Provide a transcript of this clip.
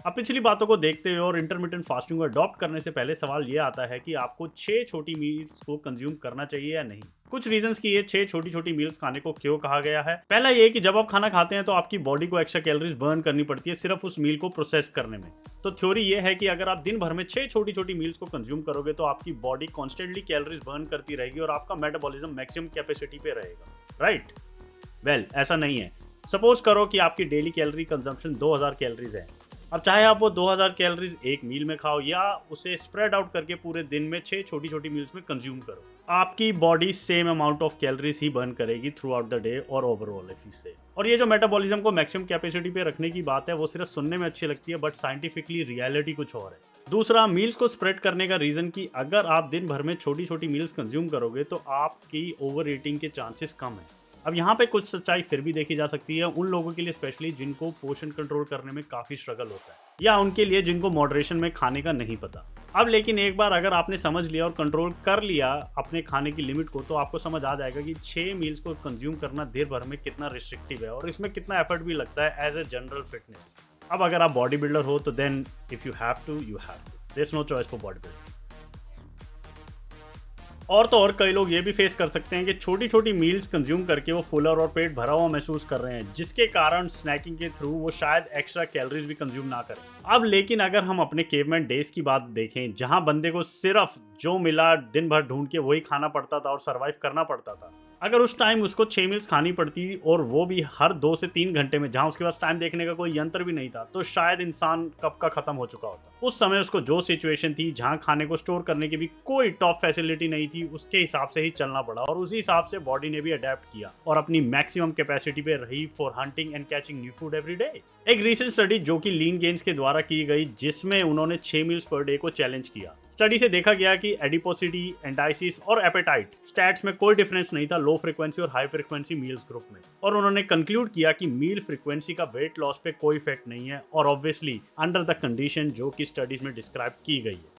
अब पिछली बातों को देखते हुए और इंटरमिटेंट फास्टिंग को अडॉप्ट करने से पहले सवाल ये आता है कि आपको 6 छोटी मील्स को कंज्यूम करना चाहिए या नहीं। कुछ रीजंस कि ये 6 छोटी छोटी मील्स खाने को क्यों कहा गया है। पहला ये कि जब आप खाना खाते हैं तो आपकी बॉडी को एक्स्ट्रा कैलोरीज बर्न करनी पड़ती है सिर्फ उस मील को प्रोसेस करने में। तो थ्योरी ये है कि अगर आप दिन भर में 6 छोटी छोटी मील्स को कंज्यूम करोगे तो आपकी बॉडी कॉन्स्टेंटली कैलोरीज बर्न करती रहेगी और आपका मेटाबॉलिज्म मैक्सिमम कैपेसिटी पे रहेगा, राइट? वेल, ऐसा नहीं है। सपोज करो कि आपकी डेली कैलोरी कंजम्पशन 2000 कैलोरीज है। अब चाहे आप वो 2000 कैलोरीज एक मील में खाओ या उसे स्प्रेड आउट करके पूरे दिन में 6 छोटी छोटी मील्स में कंज्यूम करो, आपकी body same amount of calories he burn करेगी थ्रू आउट द डे और ओवरऑल इफ यू से। और ये जो मेटाबॉलिज्म को मैक्सिमम कैपेसिटी पे रखने की बात है वो सिर्फ सुनने में अच्छी लगती है, बट साइंटिफिकली रियलिटी कुछ और है। दूसरा, मील्स को स्प्रेड करने का रीजन कि अगर आप दिन भर में छोटी छोटी मील्स कंज्यूम करोगे तो आपकी ओवर ईटिंग के चांसेस कम है। अब यहाँ पे कुछ सच्चाई फिर भी देखी जा सकती है उन लोगों के लिए, स्पेशली जिनको पोषण कंट्रोल करने में काफी स्ट्रगल होता है या उनके लिए जिनको मॉडरेशन में खाने का नहीं पता। अब लेकिन एक बार अगर आपने समझ लिया और कंट्रोल कर लिया अपने खाने की लिमिट को, तो आपको समझ आ जाएगा कि 6 मील्स को कंज्यूम करना देर भर में कितना रिस्ट्रिक्टिव है और इसमें कितना एफर्ट भी लगता है एज ए जनरल फिटनेस। अब अगर आप बॉडी बिल्डर हो तो then if you have to there is no choice for body builder. और तो और कई लोग ये भी फेस कर सकते हैं कि छोटी छोटी मील्स कंज्यूम करके वो फुलर और पेट भरा हुआ महसूस कर रहे हैं, जिसके कारण स्नैकिंग के थ्रू वो शायद एक्स्ट्रा कैलोरीज भी कंज्यूम ना करें। अब लेकिन अगर हम अपने केवमैन डेज की बात देखें, जहां बंदे को सिर्फ जो मिला दिन भर ढूंढ के वही खाना पड़ता था और सरवाइव करना पड़ता था, अगर उस टाइम उसको 6 मील्स खानी पड़ती और वो भी हर 2 से 3 घंटे में, जहां उसके पास टाइम देखने का कोई यंत्र भी नहीं था, तो शायद इंसान कब का खत्म हो चुका होता। उस समय उसको जो सिचुएशन थी जहां खाने को स्टोर करने की भी कोई टॉप फैसिलिटी नहीं थी, उसके हिसाब से ही चलना पड़ा और उसी हिसाब से बॉडी ने भी अडेप्ट किया और अपनी मैक्सिमम कैपेसिटी पे रही for hunting and catching new food every day. एक रिसेंट स्टडी जो कि लीन गेन्स के द्वारा की गई, जिसमें उन्होंने 6 मील्स पर डे को चैलेंज किया। स्टडी से देखा गया कि एडिपोसिटी, एंडाइसिस और एपेटाइट स्टैट्स में कोई डिफरेंस नहीं था लो फ्रीक्वेंसी और हाई फ्रीक्वेंसी मील्स ग्रुप में, और उन्होंने कंक्लूड किया कि मील फ्रीक्वेंसी का वेट लॉस पे कोई इफेक्ट नहीं है और ऑब्वियसली अंडर द कंडीशन जो कि स्टडीज में डिस्क्राइब की गई है।